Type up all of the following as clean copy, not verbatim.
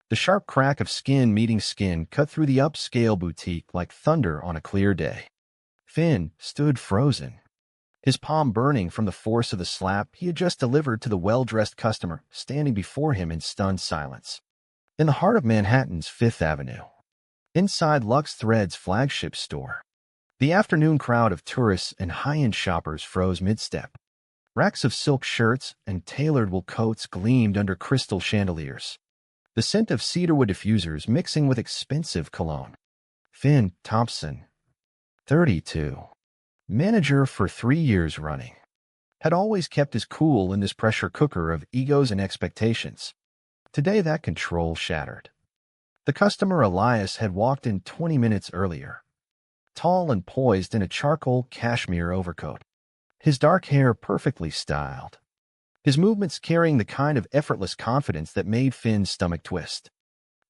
The sharp crack of skin meeting skin cut through the upscale boutique like thunder on a clear day. Finn stood frozen, his palm burning from the force of the slap he had just delivered to the well-dressed customer standing before him in stunned silence. In the heart of Manhattan's Fifth Avenue, inside Lux Thread's flagship store, the afternoon crowd of tourists and high-end shoppers froze mid-step. Racks of silk shirts and tailored wool coats gleamed under crystal chandeliers, the scent of cedarwood diffusers mixing with expensive cologne. Finn Thompson, 32, manager for 3 years running, had always kept his cool in this pressure cooker of egos and expectations. Today that control shattered. The customer Elias had walked in 20 minutes earlier, tall and poised in a charcoal cashmere overcoat, his dark hair perfectly styled, his movements carrying the kind of effortless confidence that made Finn's stomach twist.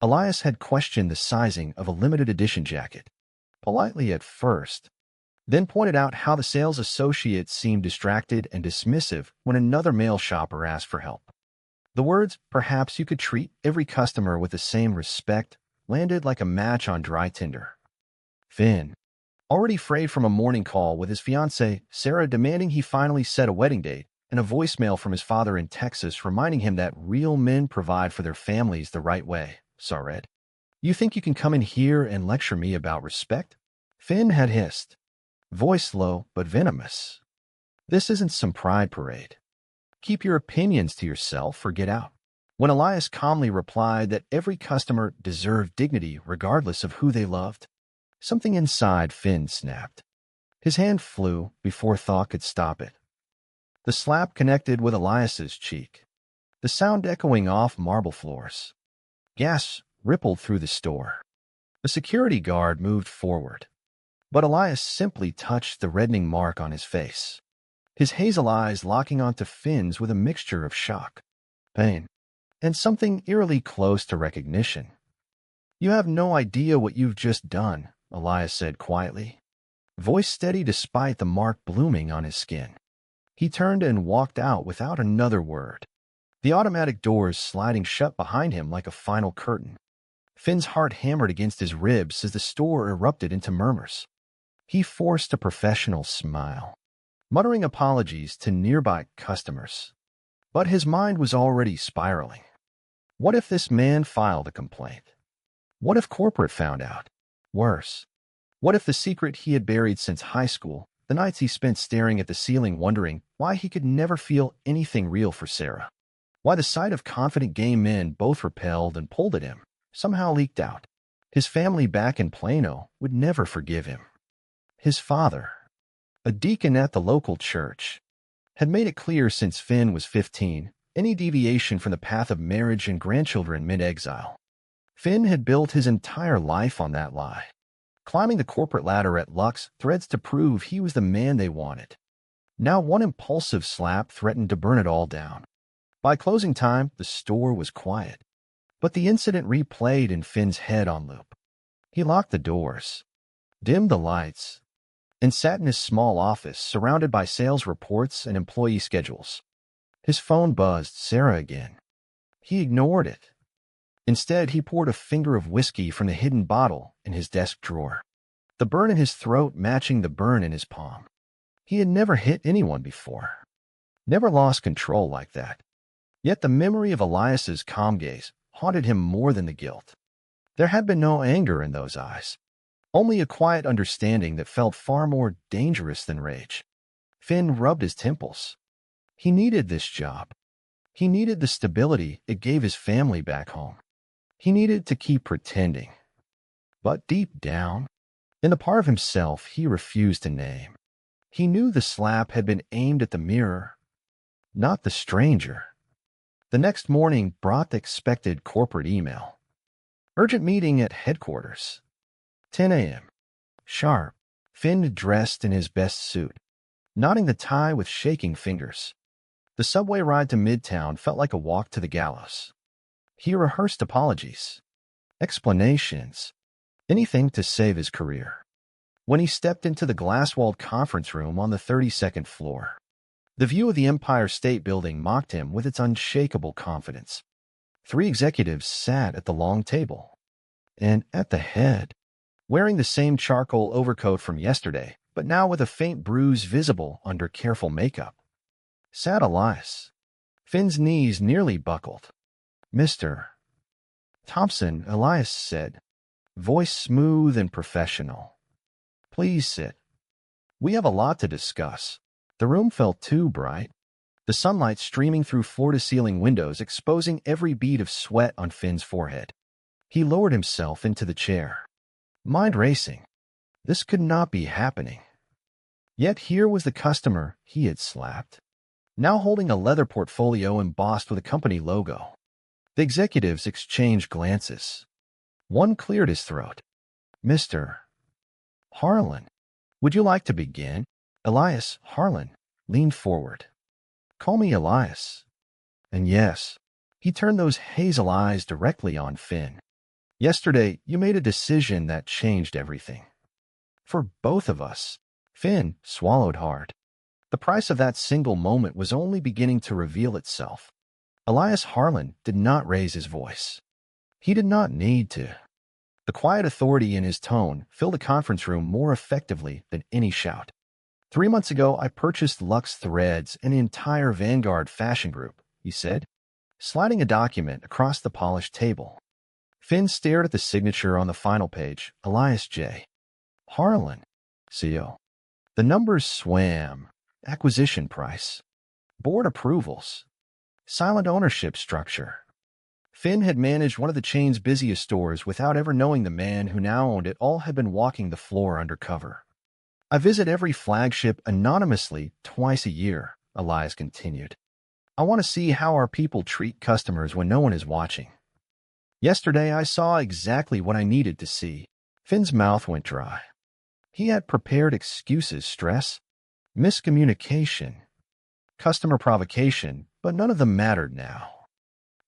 Elias had questioned the sizing of a limited edition jacket, politely at first, then pointed out how the sales associate seemed distracted and dismissive when another male shopper asked for help. The words, "Perhaps you could treat every customer with the same respect," landed like a match on dry tinder. Finn, already frayed from a morning call with his fiancée, Sarah, demanding he finally set a wedding date, and a voicemail from his father in Texas reminding him that real men provide for their families the right way, saw read. "You think you can come in here and lecture me about respect?" Finn had hissed, voice low but venomous. "This isn't some pride parade. Keep your opinions to yourself or get out." When Elias calmly replied that every customer deserved dignity regardless of who they loved, something inside Finn snapped. His hand flew before thought could stop it. The slap connected with Elias's cheek, the sound echoing off marble floors. Gas rippled through the store. The security guard moved forward, but Elias simply touched the reddening mark on his face, his hazel eyes locking onto Finn's with a mixture of shock, pain, and something eerily close to recognition. "You have no idea what you've just done," Elias said quietly, voice steady despite the mark blooming on his skin. He turned and walked out without another word, the automatic doors sliding shut behind him like a final curtain. Finn's heart hammered against his ribs as the store erupted into murmurs. He forced a professional smile, muttering apologies to nearby customers. But his mind was already spiraling. What if this man filed a complaint? What if corporate found out? Worse, what if the secret he had buried since high school, the nights he spent staring at the ceiling wondering why he could never feel anything real for Sarah, why the sight of confident gay men both repelled and pulled at him, somehow leaked out? His family back in Plano would never forgive him. His father, a deacon at the local church, had made it clear since Finn was 15, any deviation from the path of marriage and grandchildren meant exile. Finn had built his entire life on that lie, climbing the corporate ladder at Lux Threads to prove he was the man they wanted. Now one impulsive slap threatened to burn it all down. By closing time, the store was quiet, but the incident replayed in Finn's head on loop. He locked the doors, dimmed the lights, and sat in his small office surrounded by sales reports and employee schedules. His phone buzzed Sarah again. He ignored it. Instead, he poured a finger of whiskey from the hidden bottle in his desk drawer, the burn in his throat matching the burn in his palm. He had never hit anyone before, never lost control like that. Yet the memory of Elias's calm gaze haunted him more than the guilt. There had been no anger in those eyes, only a quiet understanding that felt far more dangerous than rage. Finn rubbed his temples. He needed this job. He needed the stability it gave his family back home. He needed to keep pretending. But deep down, in the part of himself he refused to name, he knew the slap had been aimed at the mirror, not the stranger. The next morning brought the expected corporate email. Urgent meeting at headquarters. 10 a.m. Sharp. Finn dressed in his best suit, knotting the tie with shaking fingers. The subway ride to Midtown felt like a walk to the gallows. He rehearsed apologies, explanations, anything to save his career. When he stepped into the glass-walled conference room on the 32nd floor, the view of the Empire State Building mocked him with its unshakable confidence. Three executives sat at the long table, and at the head, wearing the same charcoal overcoat from yesterday, but now with a faint bruise visible under careful makeup, sat Elias. Finn's knees nearly buckled. "Mr. Thompson," Elias said, voice smooth and professional. "Please sit. We have a lot to discuss." The room felt too bright, the sunlight streaming through floor-to-ceiling windows exposing every bead of sweat on Finn's forehead. He lowered himself into the chair, mind racing. This could not be happening. Yet here was the customer he had slapped, now holding a leather portfolio embossed with a company logo. The executives exchanged glances. One cleared his throat. "Mr. Harlan, would you like to begin?" Elias Harlan leaned forward. "Call me Elias." And yes, he turned those hazel eyes directly on Finn. "Yesterday, you made a decision that changed everything. For both of us." Finn swallowed hard. The price of that single moment was only beginning to reveal itself. Elias Harlan did not raise his voice. He did not need to. The quiet authority in his tone filled the conference room more effectively than any shout. 3 months ago, I purchased Lux Threads and the entire Vanguard fashion group," he said, sliding a document across the polished table. Finn stared at the signature on the final page, Elias J. Harlan, CO. The numbers swam. Acquisition price, board approvals, silent ownership structure. Finn had managed one of the chain's busiest stores without ever knowing the man who now owned it. All had been walking the floor undercover. "I visit every flagship anonymously twice a year," Elias continued. "I want to see how our people treat customers when no one is watching. Yesterday, I saw exactly what I needed to see." Finn's mouth went dry. He had prepared excuses, stress, miscommunication, customer provocation, but none of them mattered now.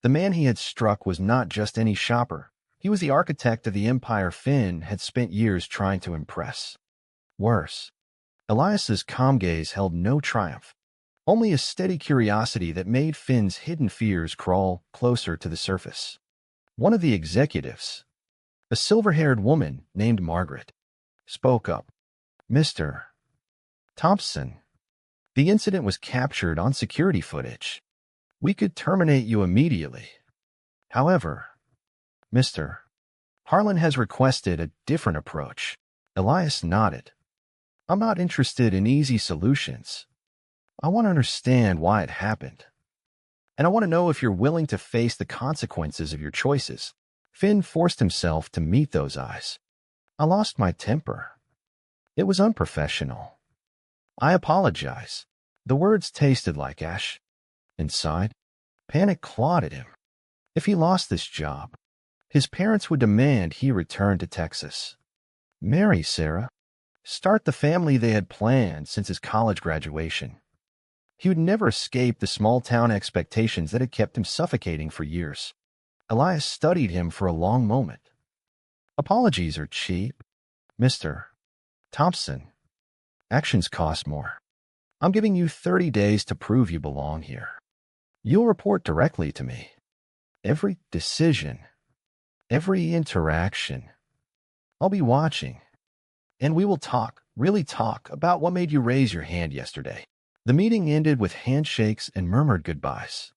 The man he had struck was not just any shopper. He was the architect of the empire Finn had spent years trying to impress. Worse, Elias's calm gaze held no triumph, only a steady curiosity that made Finn's hidden fears crawl closer to the surface. One of the executives, a silver-haired woman named Margaret, spoke up. "Mr. Thompson, the incident was captured on security footage. We could terminate you immediately. However, Mr. Harlan has requested a different approach." Elias nodded. "I'm not interested in easy solutions. I want to understand why it happened. And I want to know if you're willing to face the consequences of your choices." Finn forced himself to meet those eyes. "I lost my temper. It was unprofessional. I apologize." The words tasted like ash. Inside, panic clawed at him. If he lost this job, his parents would demand he return to Texas, marry Sarah, start the family they had planned since his college graduation. He would never escape the small-town expectations that had kept him suffocating for years. Elias studied him for a long moment. "Apologies are cheap, Mr. Thompson. Actions cost more. I'm giving you 30 days to prove you belong here. You'll report directly to me. Every decision, every interaction. I'll be watching. And we will talk, really talk, about what made you raise your hand yesterday." The meeting ended with handshakes and murmured goodbyes.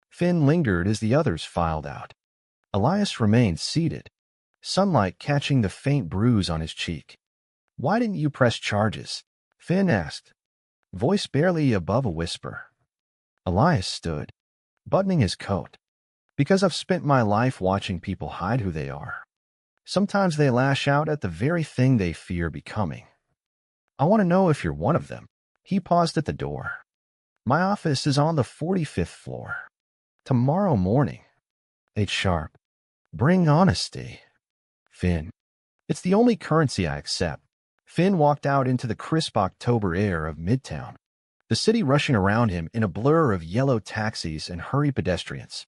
Finn lingered as the others filed out. Elias remained seated, sunlight catching the faint bruise on his cheek. "Why didn't you press charges?" Finn asked, voice barely above a whisper. Elias stood, buttoning his coat. "Because I've spent my life watching people hide who they are. Sometimes they lash out at the very thing they fear becoming. I want to know if you're one of them." He paused at the door. "My office is on the 45th floor. Tomorrow morning. 8 sharp. Bring honesty." "Finn, it's the only currency I accept." Finn walked out into the crisp October air of Midtown, the city rushing around him in a blur of yellow taxis and hurried pedestrians.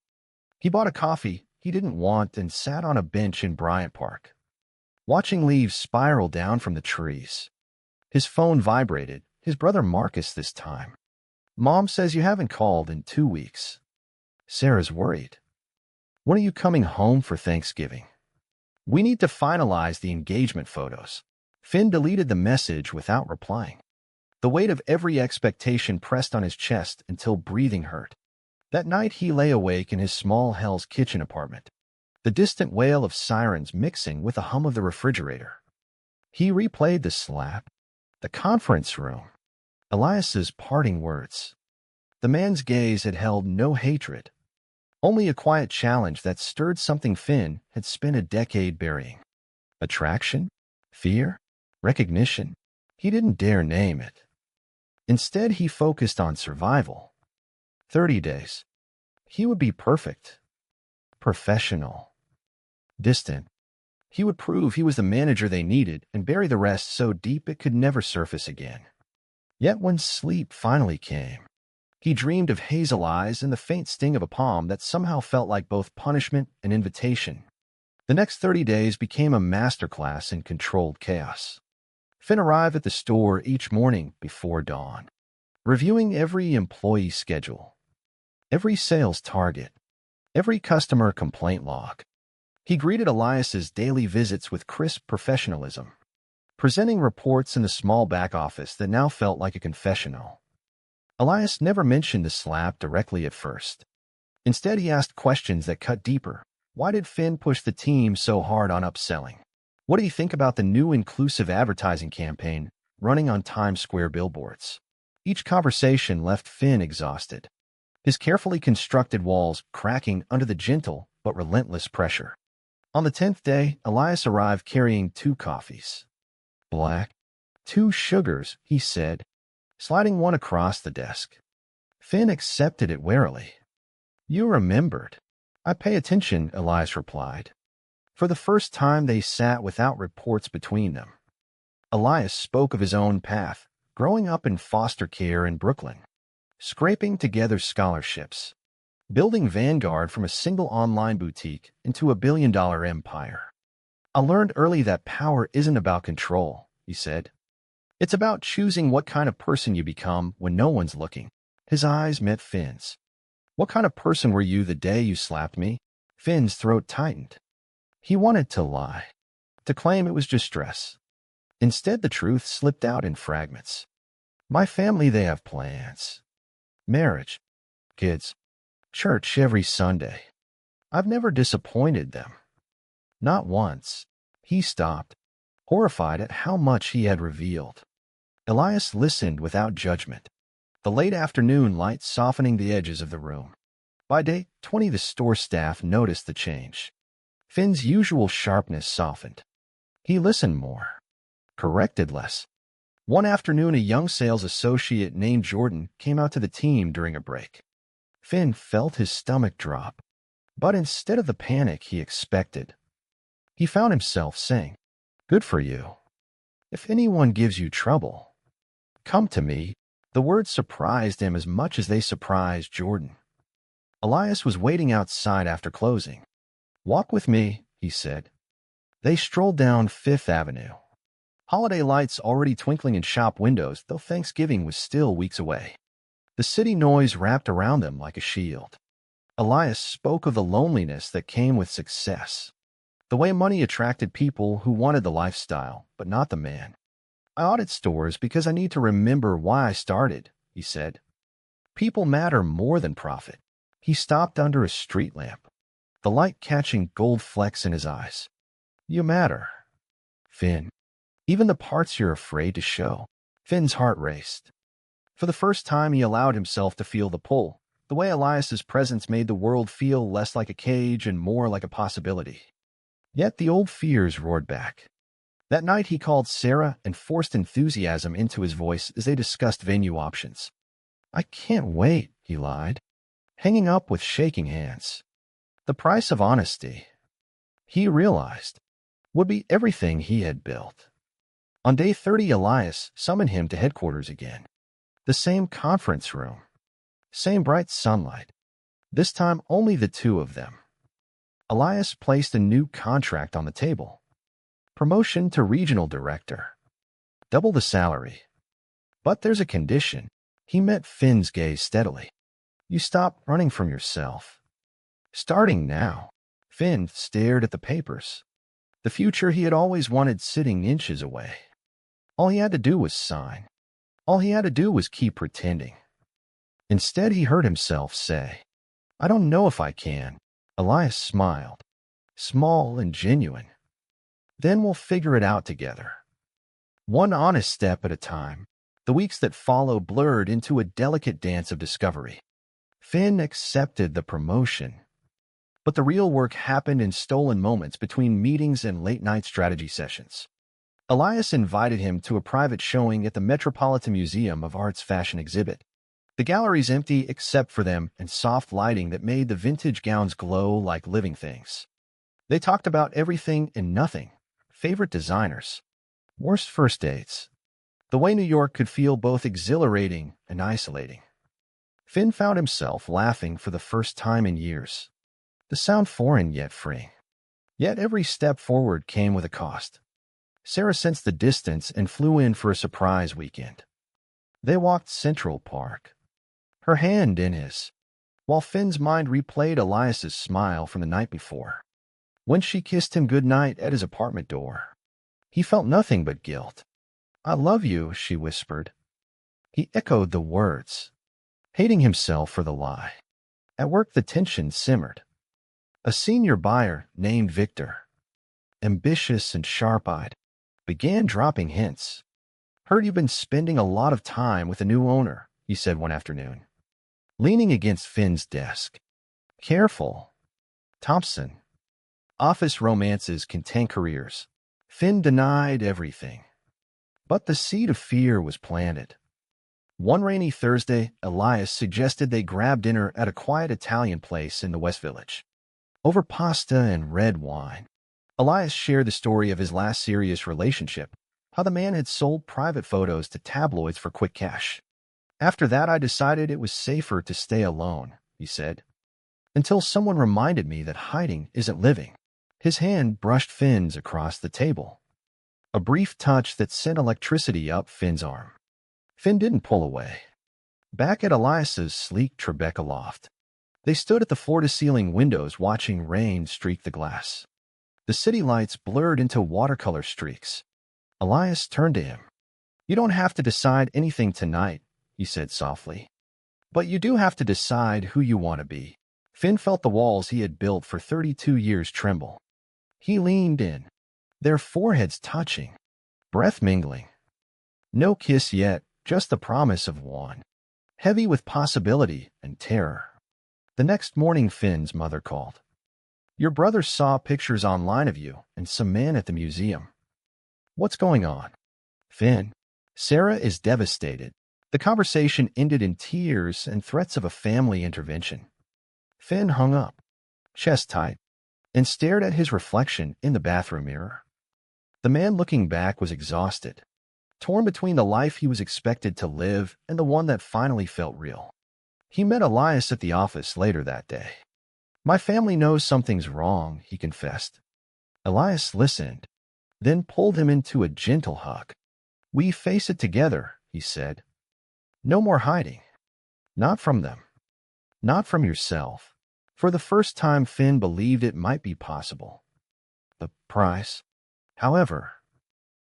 He bought a coffee he didn't want and sat on a bench in Bryant Park, watching leaves spiral down from the trees. His phone vibrated. His brother Marcus this time. "Mom says you haven't called in 2 weeks. Sarah's worried." When are you coming home for Thanksgiving? We need to finalize the engagement photos. Finn deleted the message without replying. The weight of every expectation pressed on his chest until breathing hurt. That night he lay awake in his small Hell's Kitchen apartment, the distant wail of sirens mixing with the hum of the refrigerator. He replayed the slap, the conference room, Elias's parting words. The man's gaze had held no hatred, only a quiet challenge that stirred something Finn had spent a decade burying. Attraction? Fear? Recognition? He didn't dare name it. Instead, he focused on survival. 30 days. He would be perfect. Professional. Distant. He would prove he was the manager they needed and bury the rest so deep it could never surface again. Yet when sleep finally came, he dreamed of hazel eyes and the faint sting of a palm that somehow felt like both punishment and invitation. The next 30 days became a masterclass in controlled chaos. Finn arrived at the store each morning before dawn, reviewing every employee schedule, every sales target, every customer complaint log. He greeted Elias's daily visits with crisp professionalism, presenting reports in the small back office that now felt like a confessional. Elias never mentioned the slap directly at first. Instead, he asked questions that cut deeper. Why did Finn push the team so hard on upselling? What did he think about the new inclusive advertising campaign running on Times Square billboards? Each conversation left Finn exhausted, his carefully constructed walls cracking under the gentle but relentless pressure. On the 10th day, Elias arrived carrying 2 coffees. Black. 2 sugars, he said, sliding one across the desk. Finn accepted it warily. You remembered. I pay attention, Elias replied. For the first time, they sat without reports between them. Elias spoke of his own path, growing up in foster care in Brooklyn, scraping together scholarships, building Vanguard from a single online boutique into a billion-dollar empire. I learned early that power isn't about control, he said. It's about choosing what kind of person you become when no one's looking. His eyes met Finn's. What kind of person were you the day you slapped me? Finn's throat tightened. He wanted to lie, to claim it was just stress. Instead, the truth slipped out in fragments. My family, they have plans. Marriage, kids, church every Sunday. I've never disappointed them. Not once. He stopped, horrified at how much he had revealed. Elias listened without judgment, the late afternoon light softening the edges of the room. By day 20, the store staff noticed the change. Finn's usual sharpness softened. He listened more, corrected less. One afternoon, a young sales associate named Jordan came out to the team during a break. Finn felt his stomach drop, but instead of the panic he expected, he found himself saying, "Good for you. If anyone gives you trouble, come to me." The words surprised him as much as they surprised Jordan. Elias was waiting outside after closing. "Walk with me," he said. They strolled down Fifth Avenue, holiday lights already twinkling in shop windows, though Thanksgiving was still weeks away. The city noise wrapped around them like a shield. Elias spoke of the loneliness that came with success, the way money attracted people who wanted the lifestyle, but not the man. "I audit stores because I need to remember why I started," he said. "People matter more than profit." He stopped under a street lamp, the light catching gold flecks in his eyes. "You matter, Finn. Even the parts you're afraid to show." Finn's heart raced. For the first time, he allowed himself to feel the pull, the way Elias's presence made the world feel less like a cage and more like a possibility. Yet the old fears roared back. That night he called Sarah and forced enthusiasm into his voice as they discussed venue options. "I can't wait," he lied, hanging up with shaking hands. The price of honesty, he realized, would be everything he had built. On day 30, Elias summoned him to headquarters again. The same conference room, same bright sunlight. This time only the 2 of them. Elias placed a new contract on the table. Promotion to regional director. Double the salary. But there's a condition. He met Finn's gaze steadily. You stop running from yourself. Starting now. Finn stared at the papers. The future he had always wanted sitting inches away. All he had to do was sign. All he had to do was keep pretending. Instead, he heard himself say, "I don't know if I can." Elias smiled, small and genuine. "Then we'll figure it out together." One honest step at a time, the weeks that followed blurred into a delicate dance of discovery. Finn accepted the promotion. But the real work happened in stolen moments between meetings and late-night strategy sessions. Elias invited him to a private showing at the Metropolitan Museum of Art's fashion exhibit. The gallery's empty except for them and soft lighting that made the vintage gowns glow like living things. They talked about everything and nothing. Favorite designers. Worst first dates. The way New York could feel both exhilarating and isolating. Finn found himself laughing for the first time in years. The sound foreign yet freeing. Yet every step forward came with a cost. Sarah sensed the distance and flew in for a surprise weekend. They walked Central Park, her hand in his, while Finn's mind replayed Elias's smile from the night before. When she kissed him goodnight at his apartment door, he felt nothing but guilt. "I love you," she whispered. He echoed the words, hating himself for the lie. At work, the tension simmered. A senior buyer named Victor, ambitious and sharp-eyed, began dropping hints. "Heard you've been spending a lot of time with a new owner," he said one afternoon, leaning against Finn's desk. "Careful. Thompson. Office romances can tank careers." Finn denied everything. But the seed of fear was planted. One rainy Thursday, Elias suggested they grab dinner at a quiet Italian place in the West Village. Over pasta and red wine, Elias shared the story of his last serious relationship, how the man had sold private photos to tabloids for quick cash. "After that, I decided it was safer to stay alone," he said, "until someone reminded me that hiding isn't living." His hand brushed Finn's across the table, a brief touch that sent electricity up Finn's arm. Finn didn't pull away. Back at Elias's sleek Tribeca loft, they stood at the floor-to-ceiling windows watching rain streak the glass. The city lights blurred into watercolor streaks. Elias turned to him. "You don't have to decide anything tonight," he said softly. "But you do have to decide who you want to be." Finn felt the walls he had built for 32 years tremble. He leaned in, their foreheads touching, breath mingling. No kiss yet, just the promise of one, heavy with possibility and terror. The next morning, Finn's mother called. "Your brother saw pictures online of you and some man at the museum." "What's going on?" "Finn, Sarah is devastated." The conversation ended in tears and threats of a family intervention. Finn hung up, chest tight, and stared at his reflection in the bathroom mirror. The man looking back was exhausted, torn between the life he was expected to live and the one that finally felt real. He met Elias at the office later that day. "My family knows something's wrong," he confessed. Elias listened, then pulled him into a gentle hug. "We face it together," he said. "No more hiding. Not from them. Not from yourself." For the first time, Finn believed it might be possible. The price, however,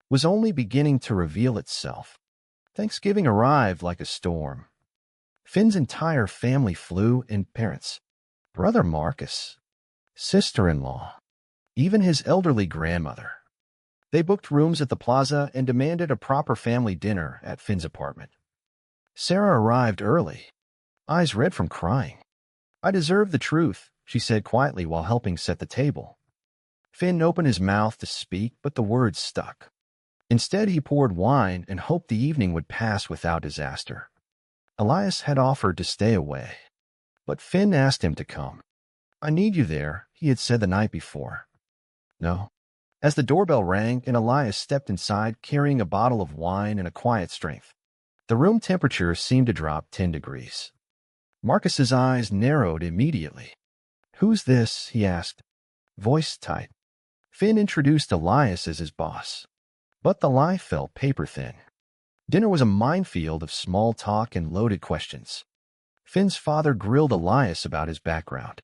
was only beginning to reveal itself. Thanksgiving arrived like a storm. Finn's entire family flew, and parents, brother Marcus, sister-in-law, even his elderly grandmother. They booked rooms at the plaza and demanded a proper family dinner at Finn's apartment. Sarah arrived early, eyes red from crying. "I deserve the truth," she said quietly while helping set the table. Finn opened his mouth to speak, but the words stuck. Instead, he poured wine and hoped the evening would pass without disaster. Elias had offered to stay away, but Finn asked him to come. "I need you there," he had said the night before. "No." As the doorbell rang and Elias stepped inside carrying a bottle of wine and a quiet strength, the room temperature seemed to drop 10 degrees. Marcus's eyes narrowed immediately. "Who's this?" he asked, voice tight. Finn introduced Elias as his boss, but the lie felt paper-thin. Dinner was a minefield of small talk and loaded questions. Finn's father grilled Elias about his background,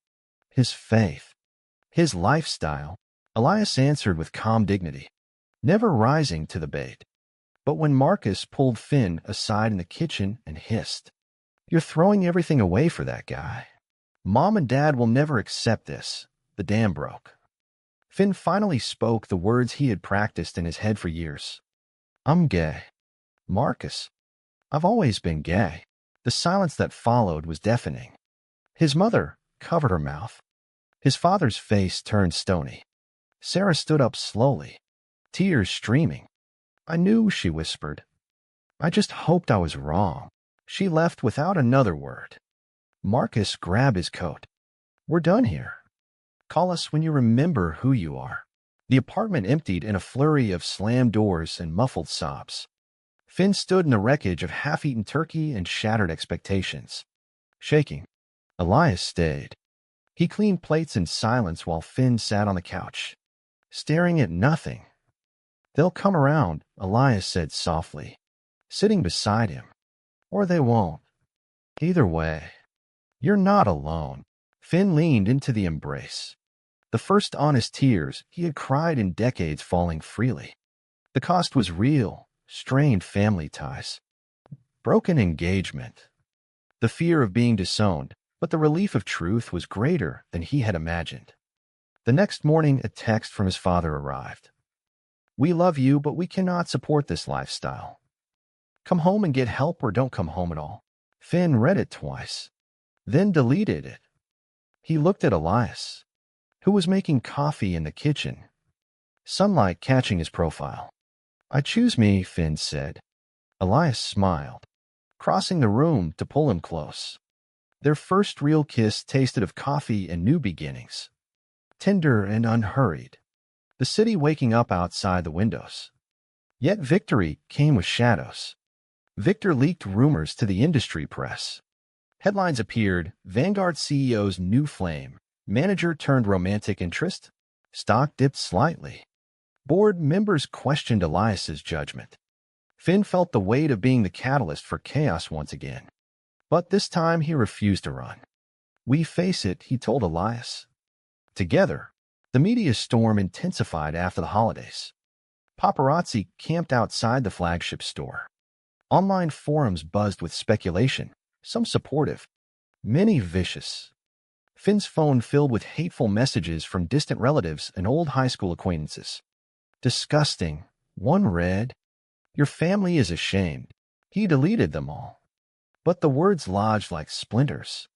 his faith, His lifestyle, Elias answered with calm dignity, never rising to the bait. But when Marcus pulled Finn aside in the kitchen and hissed, "You're throwing everything away for that guy. Mom and Dad will never accept this," the dam broke. Finn finally spoke the words he had practiced in his head for years. "I'm gay." "Marcus, I've always been gay." The silence that followed was deafening. His mother covered her mouth. His father's face turned stony. Sarah stood up slowly, tears streaming. "I knew," she whispered. "I just hoped I was wrong." She left without another word. Marcus grabbed his coat. "We're done here. Call us when you remember who you are." The apartment emptied in a flurry of slammed doors and muffled sobs. Finn stood in the wreckage of half-eaten turkey and shattered expectations. Shaking, Elias stayed. He cleaned plates in silence while Finn sat on the couch, staring at nothing. "They'll come around," Elias said softly, sitting beside him. "Or they won't. Either way, you're not alone." Finn leaned into the embrace. The first honest tears he had cried in decades falling freely. The cost was real, strained family ties, broken engagement, the fear of being disowned, but the relief of truth was greater than he had imagined. The next morning, a text from his father arrived. "We love you, but we cannot support this lifestyle. Come home and get help or don't come home at all." Finn read it twice, then deleted it. He looked at Elias, who was making coffee in the kitchen, sunlight catching his profile. "I choose me," Finn said. Elias smiled, crossing the room to pull him close. Their first real kiss tasted of coffee and new beginnings, tender and unhurried, the city waking up outside the windows. Yet victory came with shadows. Victor leaked rumors to the industry press. Headlines appeared: Vanguard CEO's new flame, manager turned romantic interest. Stock dipped slightly. Board members questioned Elias's judgment. Finn felt the weight of being the catalyst for chaos once again. But this time he refused to run. "We face it," he told Elias. Together, the media storm intensified after the holidays. Paparazzi camped outside the flagship store. Online forums buzzed with speculation, some supportive, many vicious. Finn's phone filled with hateful messages from distant relatives and old high school acquaintances. Disgusting. One read, "Your family is ashamed." He deleted them all. But the words lodged like splinters.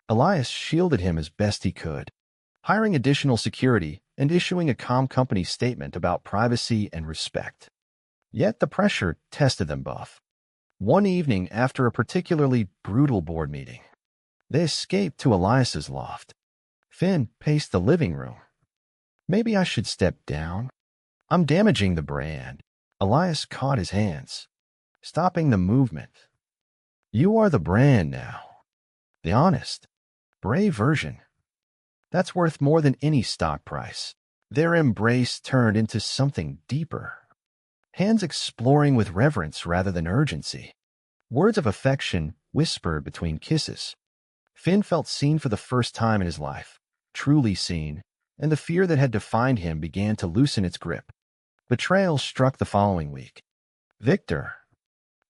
Elias shielded him as best he could, hiring additional security and issuing a calm company statement about privacy and respect. Yet the pressure tested them both. One evening after a particularly brutal board meeting, they escaped to Elias's loft. Finn paced the living room. "Maybe I should step down. I'm damaging the brand." Elias caught his hands, stopping the movement. "You are the brand now. The honest, brave version. That's worth more than any stock price." Their embrace turned into something deeper. Hands exploring with reverence rather than urgency. Words of affection whispered between kisses. Finn felt seen for the first time in his life, truly seen, and the fear that had defined him began to loosen its grip. Betrayal struck the following week. Victor,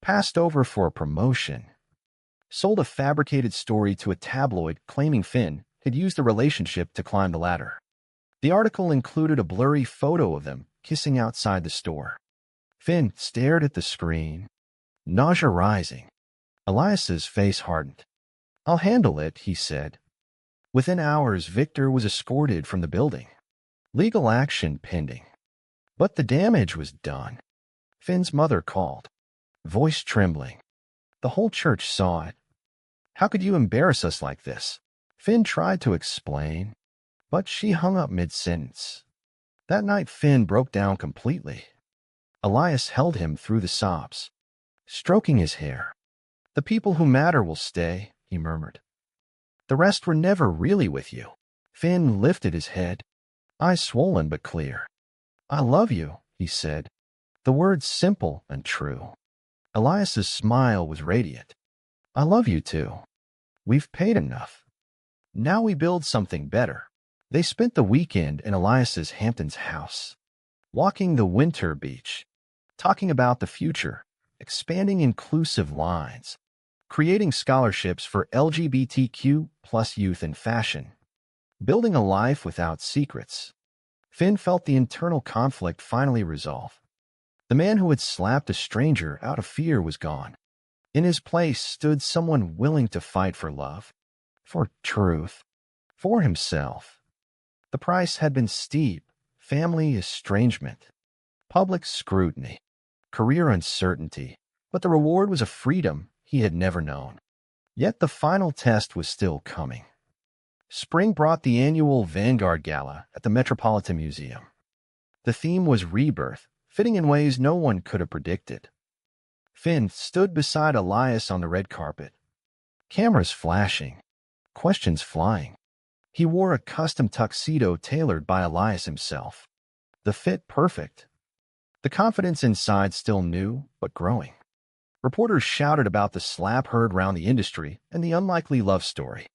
passed over for a promotion, sold a fabricated story to a tabloid claiming Finn had used the relationship to climb the ladder. The article included a blurry photo of them kissing outside the store. Finn stared at the screen, nausea rising. Elias's face hardened. "I'll handle it," he said. Within hours, Victor was escorted from the building. Legal action pending. But the damage was done. Finn's mother called, voice trembling. The whole church saw it. "How could you embarrass us like this?" Finn tried to explain, but she hung up mid-sentence. That night, Finn broke down completely. Elias held him through the sobs, stroking his hair. "The people who matter will stay," he murmured. "The rest were never really with you." Finn lifted his head, eyes swollen but clear. "I love you," he said, the words simple and true. Elias's smile was radiant. "I love you too. We've paid enough. Now we build something better." They spent the weekend in Elias's Hampton's house, walking the winter beach, talking about the future, expanding inclusive lines, creating scholarships for LGBTQ plus youth in fashion, building a life without secrets. Finn felt the internal conflict finally resolve. The man who had slapped a stranger out of fear was gone. In his place stood someone willing to fight for love, for truth, for himself. The price had been steep: family estrangement, public scrutiny, career uncertainty, but the reward was a freedom he had never known. Yet the final test was still coming. Spring brought the annual Vanguard Gala at the Metropolitan Museum. The theme was rebirth, fitting in ways no one could have predicted. Finn stood beside Elias on the red carpet, cameras flashing, questions flying. He wore a custom tuxedo tailored by Elias himself. The fit perfect. The confidence inside still new, but growing. Reporters shouted about the slap heard round the industry and the unlikely love story.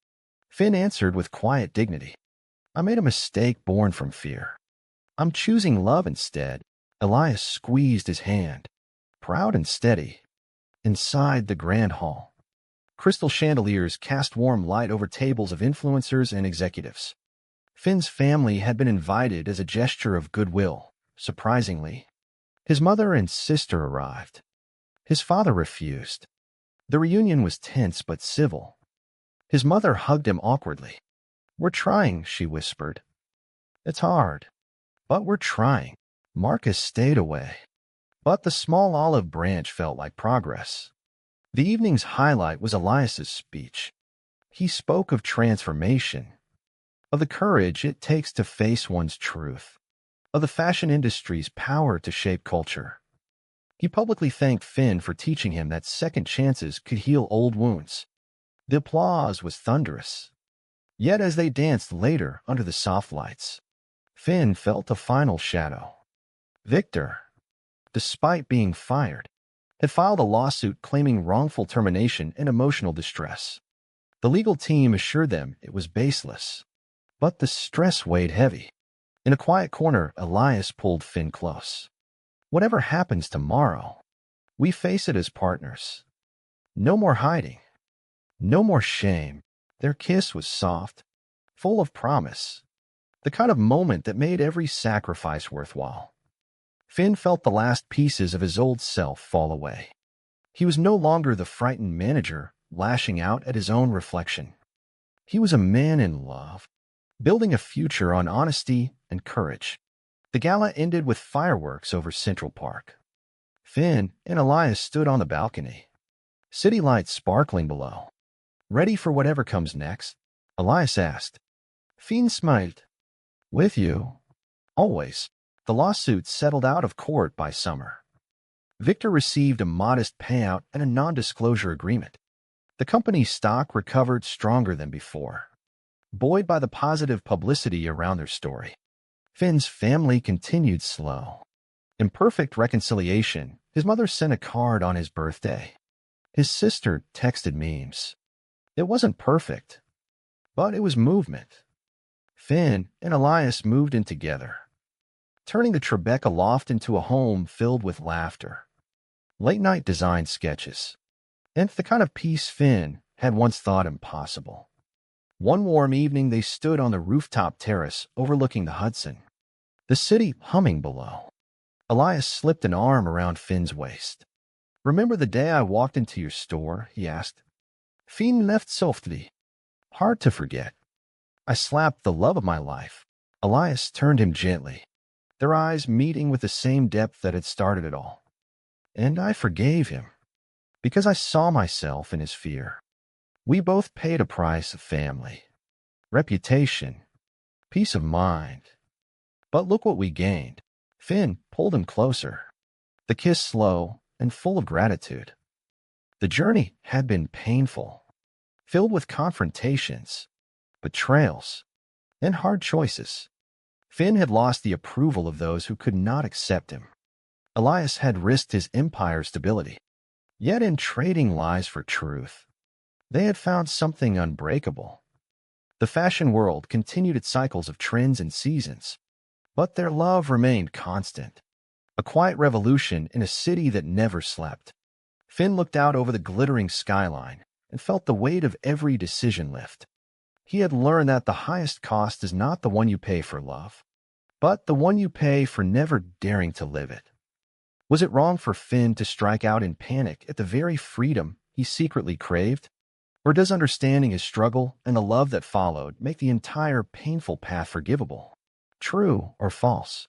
Finn answered with quiet dignity. I made a mistake born from fear. I'm choosing love instead. Elias squeezed his hand, proud and steady. Inside the grand hall, crystal chandeliers cast warm light over tables of influencers and executives. Finn's family had been invited as a gesture of goodwill. Surprisingly, his mother and sister arrived. His father refused. The reunion was tense but civil. His mother hugged him awkwardly. We're trying, she whispered. It's hard, but we're trying. Marcus stayed away, but the small olive branch felt like progress. The evening's highlight was Elias's speech. He spoke of transformation, of the courage it takes to face one's truth, of the fashion industry's power to shape culture. He publicly thanked Finn for teaching him that second chances could heal old wounds. The applause was thunderous. Yet as they danced later under the soft lights, Finn felt a final shadow. Victor, despite being fired, had filed a lawsuit claiming wrongful termination and emotional distress. The legal team assured them it was baseless, but the stress weighed heavy. In a quiet corner, Elias pulled Finn close. Whatever happens tomorrow, we face it as partners. No more hiding. No more shame. Their kiss was soft, full of promise, the kind of moment that made every sacrifice worthwhile. Finn felt the last pieces of his old self fall away. He was no longer the frightened manager lashing out at his own reflection. He was a man in love, building a future on honesty and courage. The gala ended with fireworks over Central Park. Finn and Elias stood on the balcony, city lights sparkling below. Ready for whatever comes next? Elias asked. Finn smiled. With you. Always. The lawsuit settled out of court by summer. Victor received a modest payout and a non-disclosure agreement. The company's stock recovered stronger than before, buoyed by the positive publicity around their story. Finn's family continued slow. Imperfect reconciliation. His mother sent a card on his birthday. His sister texted memes. It wasn't perfect, but it was movement. Finn and Elias moved in together, turning the Tribeca loft into a home filled with laughter, late-night design sketches, and the kind of peace Finn had once thought impossible. One warm evening, they stood on the rooftop terrace overlooking the Hudson, the city humming below. Elias slipped an arm around Finn's waist. Remember the day I walked into your store? He asked. Finn laughed softly. Hard to forget. I slapped the love of my life. Elias turned him gently, their eyes meeting with the same depth that had started it all. And I forgave him, because I saw myself in his fear. We both paid a price of family, reputation, peace of mind. But look what we gained. Finn pulled him closer, the kiss slow and full of gratitude. The journey had been painful, filled with confrontations, betrayals, and hard choices. Finn had lost the approval of those who could not accept him. Elias had risked his empire's stability. Yet in trading lies for truth, they had found something unbreakable. The fashion world continued its cycles of trends and seasons, but their love remained constant. A quiet revolution in a city that never slept. Finn looked out over the glittering skyline and felt the weight of every decision lift. He had learned that the highest cost is not the one you pay for love, but the one you pay for never daring to live it. Was it wrong for Finn to strike out in panic at the very freedom he secretly craved? Or does understanding his struggle and the love that followed make the entire painful path forgivable? True or false?